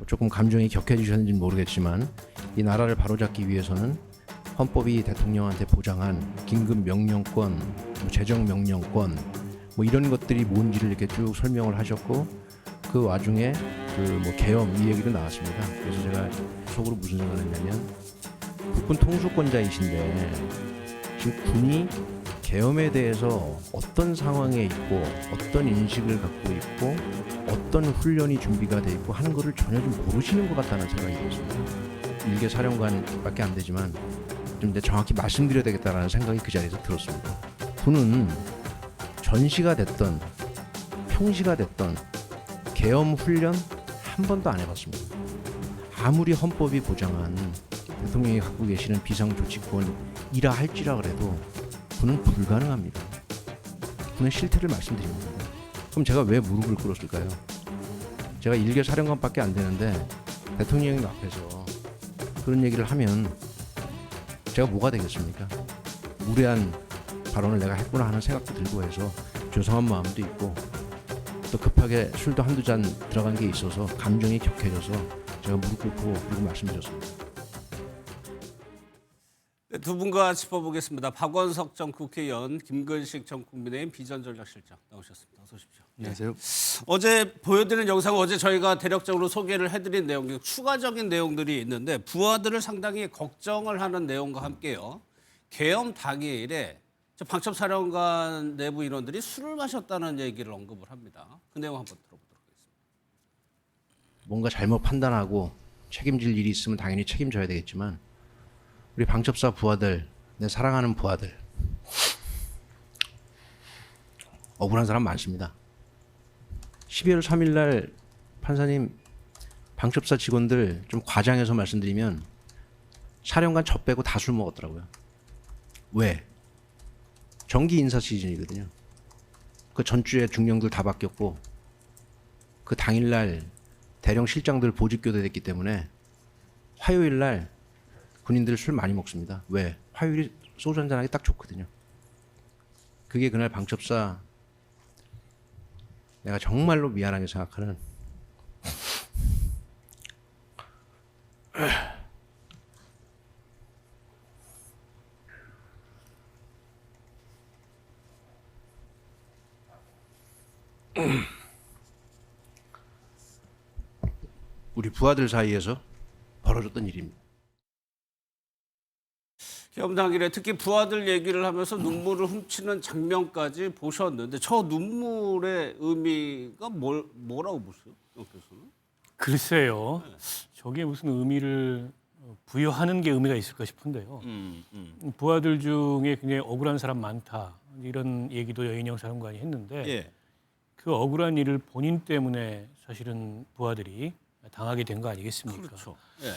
조금 감정이 격해지셨는지 모르겠지만 이 나라를 바로잡기 위해서는 헌법이 대통령한테 보장한 긴급 명령권, 재정 명령권 이런 것들이 뭔지를 이렇게 쭉 설명을 하셨고 그 와중에 그 계엄 이 얘기도 나왔습니다. 그래서 제가 속으로 무슨 생각을 했냐면 국군 통수권자이신데 지금 군이 계엄에 대해서 어떤 상황에 있고 어떤 인식을 갖고 있고 어떤 훈련이 준비가 돼 있고 하는 거를 전혀 좀 모르시는 것 같다는 생각이 들었습니다. 일개 사령관밖에 안 되지만 좀 이제 정확히 말씀드려야 되겠다라는 생각이 그 자리에서 들었습니다. 군은 전시가 됐던 평시가 됐던 계엄 훈련 한 번도 안 해봤습니다. 아무리 헌법이 보장한 대통령이 갖고 계시는 비상조치권이라 할지라 그래도 군은 불가능합니다. 군의 실태를 말씀드립니다. 그럼 제가 왜 무릎을 꿇었을까요? 제가 일개 사령관밖에 안 되는데 대통령님 앞에서 그런 얘기를 하면 제가 뭐가 되겠습니까? 무례한 발언을 내가 했구나 하는 생각도 들고 해서 죄송한 마음도 있고 또 급하게 술도 한두 잔 들어간 게 있어서 감정이 격해져서 제가 무릎 꿇고 그리고 말씀드렸습니다. 네, 두 분과 짚어보겠습니다. 박원석 전 국회의원, 김근식 전 국민의힘 비전전략실장 나오셨습니다. 어서 오십시오. 안녕하세요. 어제 보여드린 영상 어제 저희가 대략적으로 소개를 해드린 내용 중 추가적인 내용들이 있는데 부하들을 상당히 걱정을 하는 내용과 함께요. 계엄 당일에 방첩사령관 내부 인원들이 술을 마셨다는 얘기를 언급을 합니다. 그 내용 한번 들어보도록 하겠습니다. 뭔가 잘못 판단하고 책임질 일이 있으면 당연히 책임져야 되겠지만 우리 방첩사 부하들, 내 사랑하는 부하들 억울한 사람 많습니다. 12월 3일 날 판사님 방첩사 직원들 좀 과장해서 말씀드리면 사령관 저 빼고 다 술 먹었더라고요. 왜? 정기 인사 시즌이거든요. 그 전주에 중령들 다 바뀌었고 그 당일날 대령 실장들 보직 교대됐기 때문에 화요일 날 군인들 술 많이 먹습니다. 왜? 화요일이 소주 한잔하기 딱 좋거든요. 그게 그날 방첩사 내가 정말로 미안하게 생각하는 우리 부하들 사이에서 벌어졌던 일입니다. 계엄 당일에 특히 부하들 얘기를 하면서 눈물을 훔치는 장면까지 보셨는데 저 눈물의 의미가 뭐라고 보세요? 교수는? 글쎄요. 저게 무슨 의미를 부여하는 게 의미가 있을까 싶은데요. 부하들 중에 굉장히 억울한 사람 많다. 이런 얘기도 여인영 사령관이 했는데 예. 그 억울한 일을 본인 때문에 사실은 부하들이 당하게 된 거 아니겠습니까? 그렇죠. 예.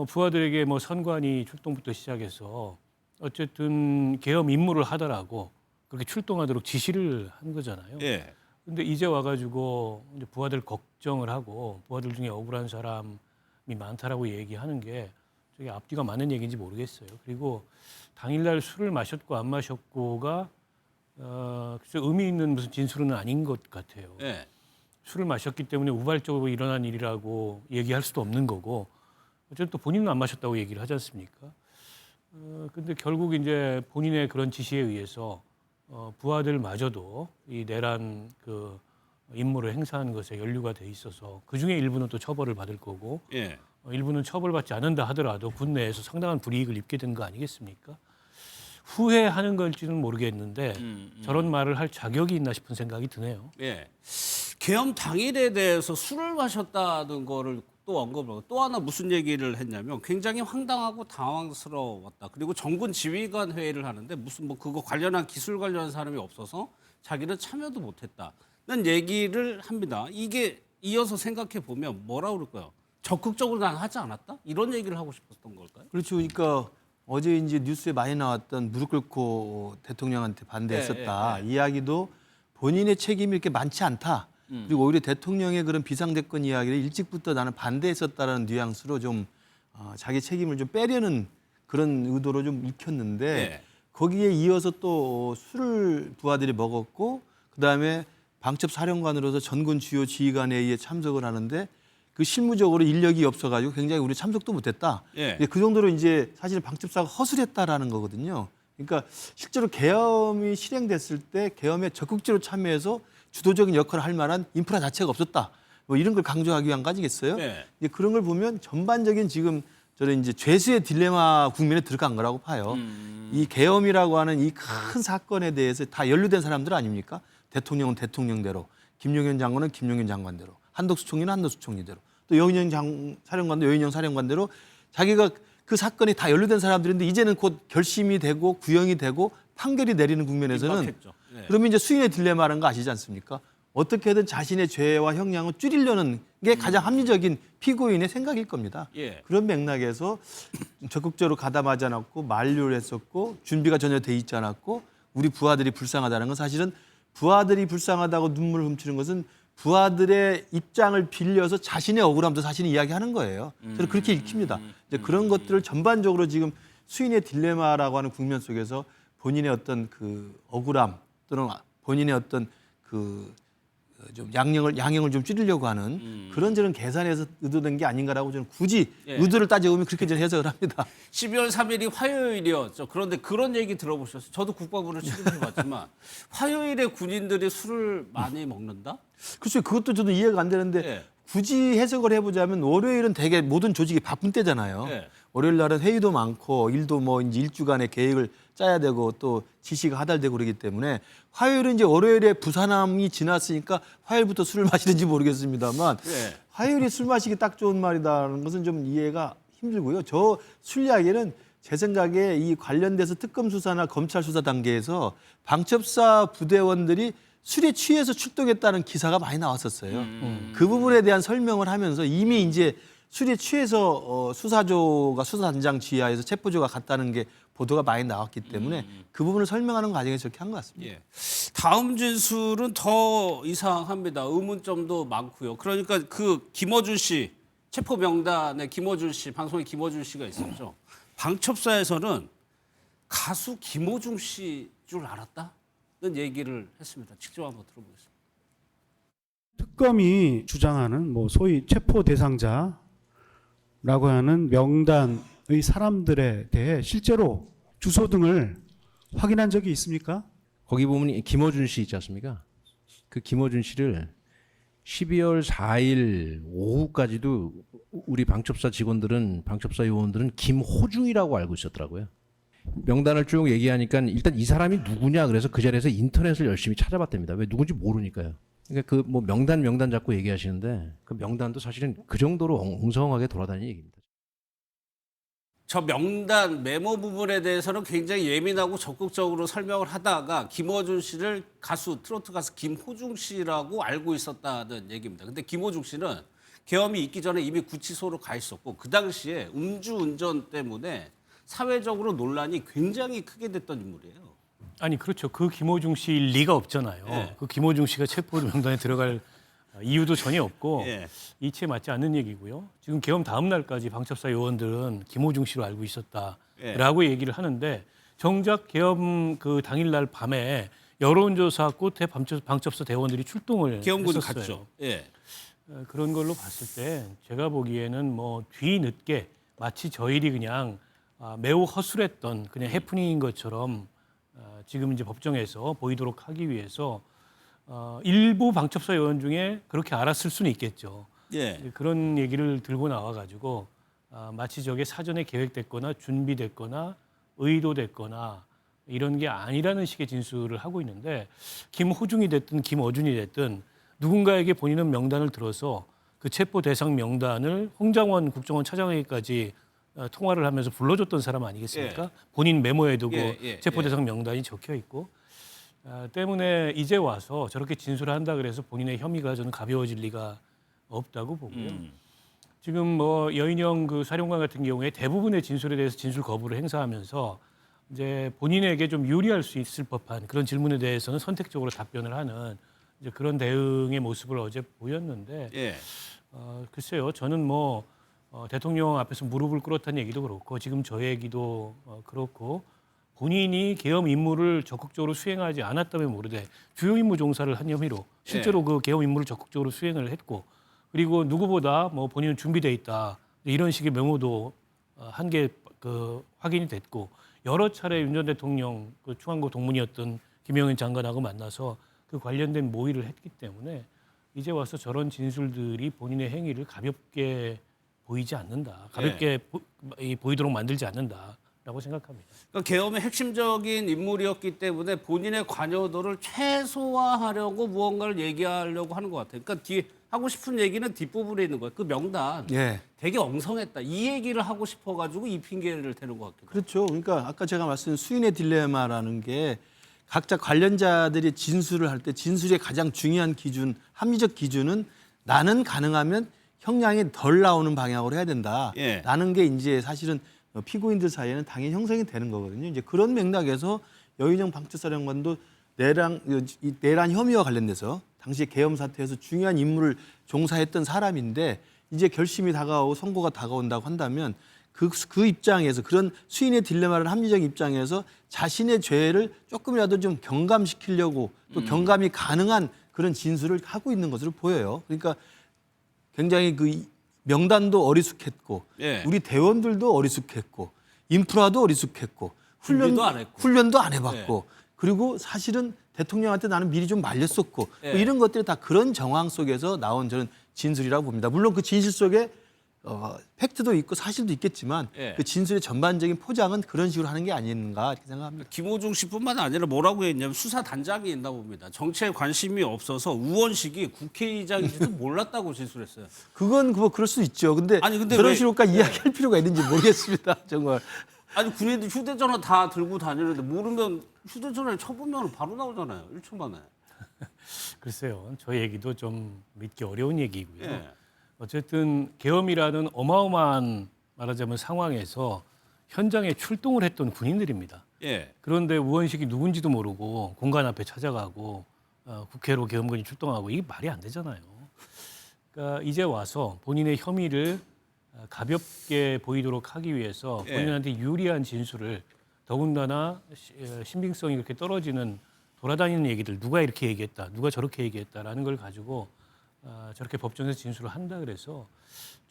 부하들에게 뭐 선관위 출동부터 시작해서 어쨌든 계엄 임무를 하더라고 그렇게 출동하도록 지시를 한 거잖아요. 예. 근데 이제 와가지고 이제 부하들 걱정을 하고 부하들 중에 억울한 사람이 많다라고 얘기하는 게 저게 앞뒤가 맞는 얘기인지 모르겠어요. 그리고 당일날 술을 마셨고 안 마셨고가 글쎄 의미 있는 무슨 진술은 아닌 것 같아요. 예. 술을 마셨기 때문에 우발적으로 일어난 일이라고 얘기할 수도 없는 거고 어쨌든 또 본인은 안 마셨다고 얘기를 하지 않습니까? 근데 결국 이제 본인의 그런 지시에 의해서 부하들마저도 이 내란 그 임무를 행사한 것에 연루가 돼 있어서 그 중에 일부는 또 처벌을 받을 거고 예. 일부는 처벌받지 않는다 하더라도 군 내에서 상당한 불이익을 입게 된 거 아니겠습니까? 후회하는 걸지는 모르겠는데 저런 말을 할 자격이 있나 싶은 생각이 드네요. 예. 계엄 당일에 대해서 술을 마셨다는 거를 또 언급을 하고 또 하나 무슨 얘기를 했냐면 굉장히 황당하고 당황스러웠다. 그리고 정군 지휘관 회의를 하는데 무슨 그거 관련한 기술 관련한 사람이 없어서 자기는 참여도 못했다는 얘기를 합니다. 이게 이어서 생각해 보면 뭐라고 그럴까요? 적극적으로 난 하지 않았다? 이런 얘기를 하고 싶었던 걸까요? 그렇죠. 그러니까 어제 이제 뉴스에 많이 나왔던 무릎 꿇고 대통령한테 반대했었다 이야기도 본인의 책임이 이렇게 많지 않다. 그리고 오히려 대통령의 그런 비상대권 이야기를 일찍부터 나는 반대했었다라는 뉘앙스로 좀 자기 책임을 좀 빼려는 그런 의도로 좀 읽혔는데 네. 거기에 이어서 또 술을 부하들이 먹었고 그다음에 방첩사령관으로서 전군 주요 지휘관 회의에 참석을 하는데 그 실무적으로 인력이 없어가지고 굉장히 우리 참석도 못했다. 예. 그 정도로 이제 사실은 방첩사가 허술했다라는 거거든요. 그러니까 실제로 계엄이 실행됐을 때 계엄에 적극적으로 참여해서 주도적인 역할을 할 만한 인프라 자체가 없었다. 뭐 이런 걸 강조하기 위한 까지겠어요. 예. 이제 그런 걸 보면 전반적인 지금 저는 이제 죄수의 딜레마 국면에 들어간 거라고 봐요. 이 계엄이라고 하는 이 큰 사건에 대해서 다 연루된 사람들 아닙니까? 대통령은 대통령대로, 김용현 장관은 김용현 장관대로, 한덕수 총리는 한덕수 총리대로, 또 여인영 사령관도 여인영 사령관대로 자기가 그 사건이 다 연루된 사람들인데 이제는 곧 결심이 되고 구형이 되고 판결이 내리는 국면에서는 임박했죠. 예. 그러면 이제 수인의 딜레마라는 거 아시지 않습니까? 어떻게든 자신의 죄와 형량을 줄이려는 게 가장 합리적인 피고인의 생각일 겁니다. 예. 그런 맥락에서 적극적으로 가담하지 않았고 만류를 했었고 준비가 전혀 돼 있지 않았고 우리 부하들이 불쌍하다는 건 사실은 부하들이 불쌍하다고 눈물을 훔치는 것은 부하들의 입장을 빌려서 자신의 억울함도 사실은 이야기하는 거예요. 저는 그렇게 읽힙니다. 이제 그런 것들을 전반적으로 지금 수인의 딜레마라고 하는 국면 속에서 본인의 어떤 그 억울함 또는 본인의 어떤 그 좀 양형을 좀 줄이려고 하는 그런 저는 계산에서 의도된 게 아닌가라고 저는 굳이 예. 의도를 따져보면 그렇게 저는 해석을 합니다. 12월 3일이 화요일이었죠. 그런데 그런 얘기 들어보셨어요? 저도 국방부를 취재해봤지만 화요일에 군인들이 술을 많이 먹는다? 글쎄요, 그것도 저도 이해가 안 되는데 예. 굳이 해석을 해보자면 월요일은 되게 모든 조직이 바쁜 때잖아요. 예. 월요일 날은 회의도 많고 일도 뭐 이제 일주간의 계획을 짜야 되고 또 지시가 하달되고 그러기 때문에 화요일은 이제 월요일에 부산함이 지났으니까 화요일부터 술을 마시는지 모르겠습니다만 예. 화요일에 술 마시기 딱 좋은 말이다라는 것은 좀 이해가 힘들고요. 저 술 이야기는 제 생각에 이 관련돼서 특검 수사나 검찰 수사 단계에서 방첩사 부대원들이 술에 취해서 출동했다는 기사가 많이 나왔었어요. 그 부분에 대한 설명을 하면서 이미 이제 술에 취해서 수사조가 수사단장 지하에서 체포조가 갔다는 게 보도가 많이 나왔기 때문에 그 부분을 설명하는 과정에서 저렇게 한 것 같습니다. 예. 다음 진술은 더 이상합니다. 의문점도 많고요. 그러니까 그 김어준 씨 체포 명단에 김어준 씨 방송에 김어준 씨가 있었죠. 방첩사에서는 가수 김어준 씨 줄 알았다는 얘기를 했습니다. 직접 한번 들어보겠습니다. 특검이 주장하는 뭐 소위 체포 대상자라고 하는 명단의 사람들에 대해 실제로 주소 등을 확인한 적이 있습니까? 거기 보면 김어준 씨 있지 않습니까? 그 김어준 씨를 12월 4일 오후까지도 우리 방첩사 직원들은 방첩사 요원들은 김호중이라고 알고 있었더라고요. 명단을 쭉 얘기하니까 일단 이 사람이 누구냐 그래서 그 자리에서 인터넷을 열심히 찾아봤답니다. 왜 누군지 모르니까요. 그러니까 그 뭐 명단 자꾸 얘기하시는데 그 명단도 사실은 그 정도로 엉성하게 돌아다니는 얘기입니다. 저 명단 메모 부분에 대해서는 굉장히 예민하고 적극적으로 설명을 하다가 김어준 씨를 트로트 가수 김호중 씨라고 알고 있었다는 얘기입니다. 근데 김호중 씨는 계엄이 있기 전에 이미 구치소로 가 있었고 그 당시에 음주운전 때문에 사회적으로 논란이 굉장히 크게 됐던 인물이에요. 아니 그렇죠. 그 김호중 씨일 리가 없잖아요. 예. 그 김호중 씨가 체포 명단에 들어갈 이유도 전혀 없고 예. 이치에 맞지 않는 얘기고요. 지금 계엄 다음 날까지 방첩사 요원들은 김호중 씨로 알고 있었다라고 얘기를 하는데 정작 계엄 그 당일날 밤에 여론조사 끝에 방첩사 대원들이 출동을 계엄군 했었어요. 갔죠. 예. 그런 걸로 봤을 때 제가 보기에는 뭐 뒤늦게 마치 저 일이 그냥 매우 허술했던 그냥 해프닝인 것처럼 지금 이제 법정에서 보이도록 하기 위해서 일부 방첩사 요원 중에 그렇게 알았을 수는 있겠죠. 예. 그런 얘기를 들고 나와가지고 마치 저게 사전에 계획됐거나 준비됐거나 의도됐거나 이런 게 아니라는 식의 진술을 하고 있는데 김호중이 됐든 김어준이 됐든 누군가에게 본인은 명단을 들어서 그 체포 대상 명단을 홍장원 국정원 차장에게까지 통화를 하면서 불러줬던 사람 아니겠습니까? 예. 본인 메모에도 예, 그 예, 체포 예. 대상 명단이 적혀 있고 때문에 이제 와서 저렇게 진술을 한다 그래서 본인의 혐의가 저는 가벼워질 리가 없다고 보고요. 지금 뭐 여인영 그 사령관 같은 경우에 대부분의 진술에 대해서 진술 거부를 행사하면서 이제 본인에게 좀 유리할 수 있을 법한 그런 질문에 대해서는 선택적으로 답변을 하는 이제 그런 대응의 모습을 어제 보였는데 예. 글쎄요, 저는 뭐 대통령 앞에서 무릎을 꿇었다는 얘기도 그렇고 지금 저 얘기도 그렇고 본인이 계엄 임무를 적극적으로 수행하지 않았다면 모르되 주요 임무 종사를 한 혐의로 실제로 그 계엄 임무를 적극적으로 수행을 했고 그리고 누구보다 뭐 본인은 준비돼 있다 이런 식의 메모도 한 개 확인이 됐고 여러 차례 윤 전 대통령 그 충안고 동문이었던 김영현 장관하고 만나서 그 관련된 모의를 했기 때문에 이제 와서 저런 진술들이 본인의 행위를 가볍게 보이지 않는다, 가볍게 보이도록 만들지 않는다라고 생각합니다. 그러니까 계엄의 핵심적인 인물이었기 때문에 본인의 관여도를 최소화하려고 무언가를 얘기하려고 하는 것 같아요. 그러니까 하고 싶은 얘기는 뒷부분에 있는 거예요. 그 명단 예. 되게 엉성했다. 이 얘기를 하고 싶어가지고 이 핑계를 대는 것 같기도 하고. 그렇죠. 그러니까 아까 제가 말씀드린 수인의 딜레마라는 게 각자 관련자들이 진술을 할 때 진술의 가장 중요한 기준, 합리적 기준은 나는 가능하면 형량이 덜 나오는 방향으로 해야 된다. 예. 라는 게 이제 사실은 피고인들 사이에는 당연히 형성이 되는 거거든요. 이제 그런 맥락에서 여인영 방첩사령관도 내란 혐의와 관련돼서 당시 계엄 사태에서 중요한 임무를 종사했던 사람인데 이제 결심이 다가오고 선고가 다가온다고 한다면 그 입장에서 그런 수인의 딜레마를 합리적 입장에서 자신의 죄를 조금이라도 좀 경감시키려고 또 경감이 가능한 그런 진술을 하고 있는 것으로 보여요. 그러니까 굉장히 그 명단도 어리숙했고 예. 우리 대원들도 어리숙했고 인프라도 어리숙했고 준비도 안 했고. 훈련도 안 해봤고 그리고 사실은 대통령한테 나는 미리 좀 말렸었고 예. 뭐 이런 것들이 다 그런 정황 속에서 나온 저는 진술이라고 봅니다. 물론 그 진실 속에 팩트도 있고 사실도 있겠지만 예. 그 진술의 전반적인 포장은 그런 식으로 하는 게 아닌가 이렇게 생각합니다. 김호중 씨뿐만 아니라 뭐라고 했냐면 수사단장이 있나 봅니다. 정치에 관심이 없어서 우원식이 국회의장인지도 몰랐다고 진술했어요. 그건 뭐 그럴 수 있죠. 근데, 아니, 근데 그런 왜- 식으로까지 이야기할 필요가 있는지 모르겠습니다. 정말. 아니 군인들 휴대전화 다 들고 다니는데 모르면 휴대전화에 쳐보면 바로 나오잖아요. 1초 만에. 글쎄요, 저 얘기도 좀 믿기 어려운 얘기고요. 예. 어쨌든 계엄이라는 어마어마한 말하자면 상황에서 현장에 출동을 했던 군인들입니다. 예. 그런데 우원식이 누군지도 모르고 공간 앞에 찾아가고 국회로 계엄군이 출동하고 이게 말이 안 되잖아요. 그러니까 이제 와서 본인의 혐의를 가볍게 보이도록 하기 위해서 예. 본인한테 유리한 진술을 더군다나 신빙성이 그렇게 떨어지는 돌아다니는 얘기들 누가 이렇게 얘기했다, 누가 저렇게 얘기했다라는 걸 가지고 저렇게 법정에서 진술을 한다 그래서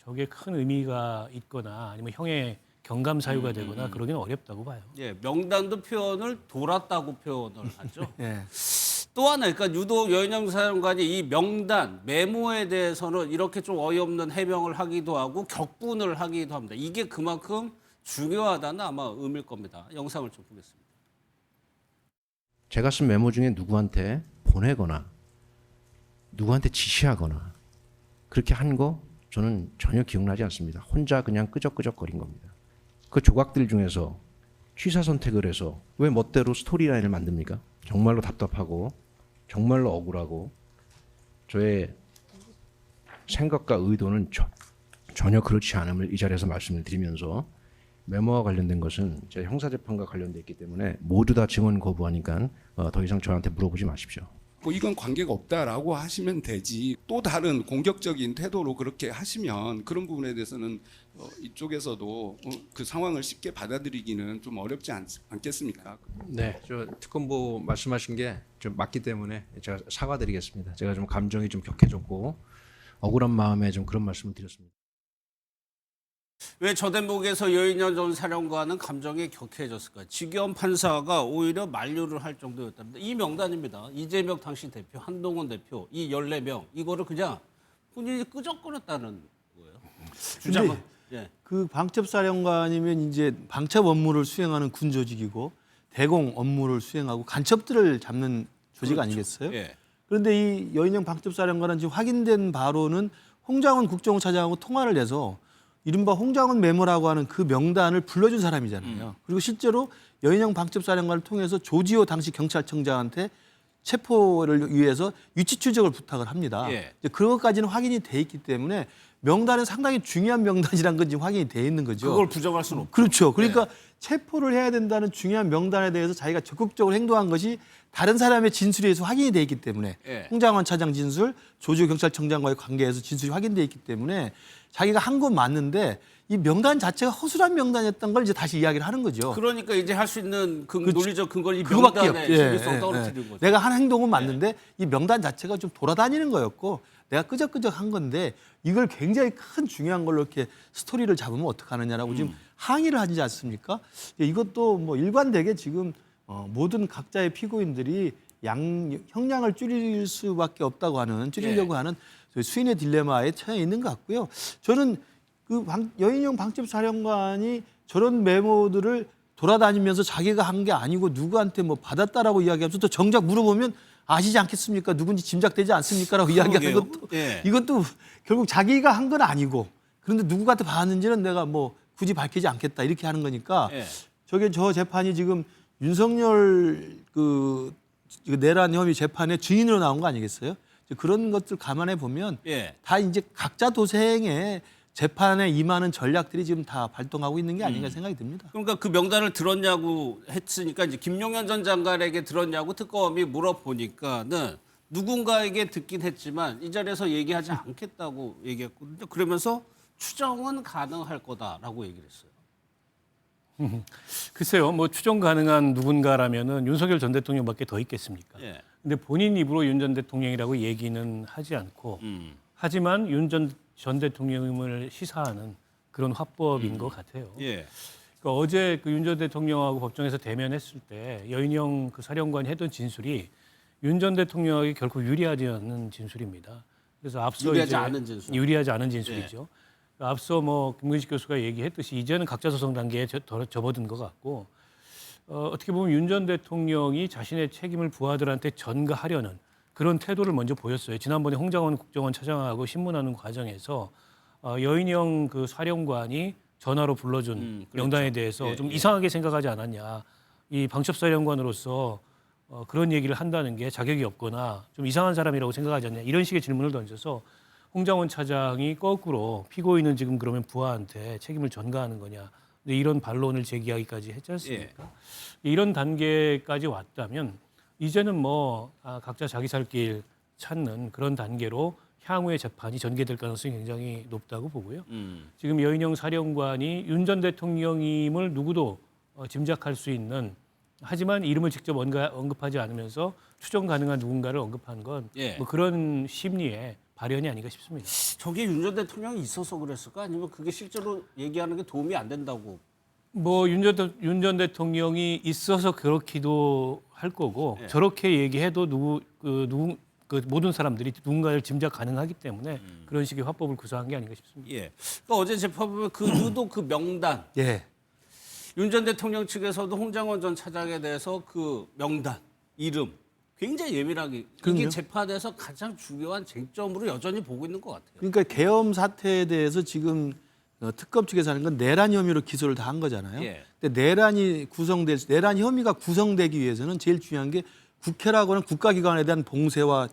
저게 큰 의미가 있거나 아니면 형의 경감 사유가 되거나 그러기는 어렵다고 봐요. 예. 명단도 표현을 돌았다고 표현을 하죠. 예. 또 하나, 그러니까 유독 여인영 사령관이 이 명단 메모에 대해서는 이렇게 좀 어이없는 해명을 하기도 하고 격분을 하기도 합니다. 이게 그만큼 중요하다는 아마 의미일 겁니다. 영상을 좀 보겠습니다. 제가 쓴 메모 중에 누구한테 보내거나 누구한테 지시하거나 그렇게 한 거 저는 전혀 기억나지 않습니다. 혼자 그냥 끄적끄적거린 겁니다. 그 조각들 중에서 취사 선택을 해서 왜 멋대로 스토리라인을 만듭니까? 정말로 답답하고 정말로 억울하고 저의 생각과 의도는 전혀 그렇지 않음을 이 자리에서 말씀을 드리면서 메모와 관련된 것은 제 형사재판과 관련돼 있기 때문에 모두 다 증언 거부하니까 더 이상 저한테 물어보지 마십시오. 뭐 이건 관계가 없다라고 하시면 되지 또 다른 공격적인 태도로 그렇게 하시면 그런 부분에 대해서는 이쪽에서도 그 상황을 쉽게 받아들이기는 좀 어렵지 않겠습니까? 네, 저 특검보 말씀하신 게 좀 맞기 때문에 제가 사과드리겠습니다. 제가 좀 감정이 좀 격해졌고 억울한 마음에 좀 그런 말씀을 드렸습니다. 왜 저 대목에서 여인영 전 사령관은 감정이 격해졌을까요? 지기현 판사가 오히려 만류를 할 정도였답니다. 이 명단입니다. 이재명 당시 대표, 한동훈 대표, 이 14명 이거를 그냥 본인이 끄적거렸다는 거예요. 주장은. 예. 그 방첩사령관이면 이제 방첩 업무를 수행하는 군 조직이고 대공 업무를 수행하고 간첩들을 잡는 조직 그렇죠. 아니겠어요? 예. 그런데 이 여인영 방첩사령관은 지금 확인된 바로는 홍장훈 국정원 차장하고 통화를 해서 이른바 홍장훈 메모라고 하는 그 명단을 불러준 사람이잖아요. 그리고 실제로 여인영 방첩사령관을 통해서 조지호 당시 경찰청장한테 체포를 위해서 위치 추적을 부탁을 합니다. 예. 이제 그것까지는 확인이 돼 있기 때문에 명단은 상당히 중요한 명단이라는 건 지금 확인이 돼 있는 거죠. 그걸 부정할 수는 없죠. 그렇죠. 그러니까 체포를 해야 된다는 중요한 명단에 대해서 자기가 적극적으로 행동한 것이 다른 사람의 진술에 의해서 확인이 돼 있기 때문에 예. 홍장원 차장 진술, 조지호 경찰청장과의 관계에서 진술이 확인돼 있기 때문에 자기가 한 건 맞는데 이 명단 자체가 허술한 명단이었던 걸 이제 다시 이야기를 하는 거죠. 그러니까 이제 할 수 있는 논리적 근거를 이 그거밖에 명단에 없- 예, 신빙성 예, 떨어뜨리는 예. 거죠. 내가 한 행동은 맞는데 이 명단 자체가 좀 돌아다니는 거였고 내가 끄적끄적한 건데 이걸 굉장히 큰 중요한 걸로 이렇게 스토리를 잡으면 어떡하느냐라고 지금 항의를 하지 않습니까? 이것도 뭐 일관되게 지금 모든 각자의 피고인들이 형량을 줄일 수밖에 없다고 하는 줄이려고 하는 수인의 딜레마에 처해 있는 것 같고요. 저는 그 여인영 방첩 사령관이 저런 메모들을 돌아다니면서 자기가 한 게 아니고 누구한테 뭐 받았다라고 이야기하면서 또 정작 물어보면 아시지 않겠습니까? 누군지 짐작되지 않습니까라고 이야기하는 것도 이것도 결국 자기가 한 건 아니고 그런데 누구한테 받았는지는 내가 뭐 굳이 밝히지 않겠다 이렇게 하는 거니까 저 재판이 지금 윤석열 그 내란 혐의 재판의 증인으로 나온 거 아니겠어요? 그런 것들 감안해 보면 다 이제 각자 도생의 재판에 임하는 전략들이 지금 다 발동하고 있는 게 아닌가 생각이 듭니다. 그러니까 그 명단을 들었냐고 했으니까 이제 김용현 전 장관에게 들었냐고 특검이 물어보니까는 누군가에게 듣긴 했지만 이 자리에서 얘기하지 않겠다고 얘기했거든요. 그러면서 추정은 가능할 거다라고 얘기를 했어요. 글쎄요, 뭐 추정 가능한 누군가라면은 윤석열 전 대통령밖에 더 있겠습니까? 근데 본인 입으로 윤 전 대통령이라고 얘기는 하지 않고 하지만 윤 전 대통령을 시사하는 그런 화법인 것 같아요. 그러니까 어제 그 윤 전 대통령하고 법정에서 대면했을 때 여인영 그 사령관이 했던 진술이 윤 전 대통령에게 결코 유리하지 않는 진술입니다. 그래서 앞서 유리하지 않은 진술. 유리하지 않은 진술이죠. 앞서 뭐 김근식 교수가 얘기했듯이 이제는 각자 소송 단계에 접어든 것 같고 어떻게 보면 윤 전 대통령이 자신의 책임을 부하들한테 전가하려는 그런 태도를 먼저 보였어요. 지난번에 홍장원 국정원 차장하고 신문하는 과정에서 여인영 그 사령관이 전화로 불러준 명단에 대해서 좀 이상하게 생각하지 않았냐. 이 방첩사령관으로서 그런 얘기를 한다는 게 자격이 없거나 좀 이상한 사람이라고 생각하지 않냐. 이런 식의 질문을 던져서 홍장원 차장이 거꾸로 피고인은 지금 그러면 부하한테 책임을 전가하는 거냐. 근데 이런 반론을 제기하기까지 했지 않습니까? 이런 단계까지 왔다면 이제는 뭐 각자 자기 살 길 찾는 그런 단계로 향후의 재판이 전개될 가능성이 굉장히 높다고 보고요. 지금 여인영 사령관이 윤 전 대통령임을 누구도 짐작할 수 있는 하지만 이름을 직접 언급하지 않으면서 추정 가능한 누군가를 언급한 건 뭐 그런 심리의 발현이 아닌가 싶습니다. 저게 윤 전 대통령이 있어서 그랬을까? 아니면 그게 실제로 얘기하는 게 도움이 안 된다고? 뭐 윤 전 대통령이 있어서 그렇기도 할 거고 저렇게 얘기해도 모든 사람들이 누군가를 짐작 가능하기 때문에 그런 식의 화법을 구사한 게 아닌가 싶습니다. 그러니까 어제 재판 보면 유독 그 명단 윤 전 대통령 측에서도 홍장원 전 차장에 대해서 그 명단 이름 굉장히 예민하게 이게 재판에서 가장 중요한 쟁점으로 여전히 보고 있는 것 같아요. 그러니까 계엄 사태에 대해서 지금 특검 측에서 하는 건 내란 혐의로 기소를 다 한 거잖아요. 근데 내란 혐의가 구성되기 위해서는 제일 중요한 게 국회라고 하는 국가기관에 대한 봉쇄와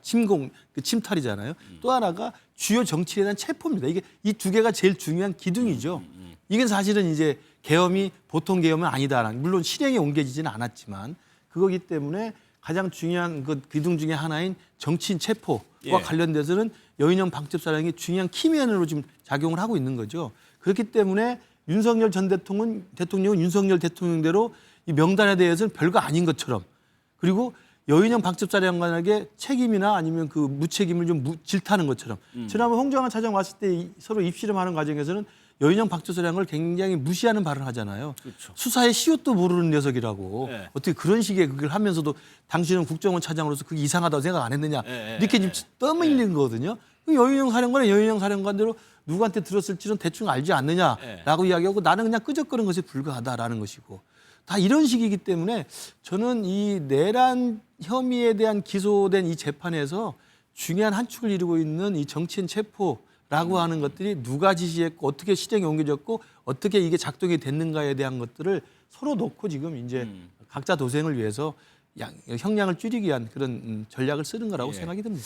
침탈이잖아요. 또 하나가 주요 정치인에 대한 체포입니다. 이게 이 두 개가 제일 중요한 기둥이죠. 이게 사실은 이제 계엄이 보통 계엄은 아니다. 물론 실행에 옮겨지지는 않았지만 그거기 때문에 가장 중요한 그 기둥 중에 하나인 정치인 체포와 관련돼서는 여인영 방첩사령이 중요한 키맨으로 지금 작용을 하고 있는 거죠. 그렇기 때문에 윤석열 전 대통령은 윤석열 대통령대로 이 명단에 대해서는 별거 아닌 것처럼 그리고 여인영 방첩사령관에게 책임이나 아니면 그 무책임을 좀 질타하는 것처럼 지난번 홍장원 차장 왔을 때 서로 입씨름하는 과정에서는 여인영 방첩사령관을 굉장히 무시하는 발언을 하잖아요. 수사의 시옷도 모르는 녀석이라고 어떻게 그런 식의 그걸 하면서도 당신은 국정원 차장으로서 그게 이상하다고 생각 안 했느냐 이렇게 지금 떠밀리는 거거든요. 여인영 사령관은 여인영 사령관대로 누구한테 들었을지는 대충 알지 않느냐라고 이야기하고 나는 그냥 끄적거리는 것에 불과하다라는 것이고 다 이런 식이기 때문에 저는 이 내란 혐의에 대한 기소된 이 재판에서 중요한 한 축을 이루고 있는 이 정치인 체포라고 하는 것들이 누가 지시했고 어떻게 실행에 옮겨졌고 어떻게 이게 작동이 됐는가에 대한 것들을 서로 놓고 지금 이제 각자 도생을 위해서 형량을 줄이기 위한 그런 전략을 쓰는 거라고 생각이 듭니다.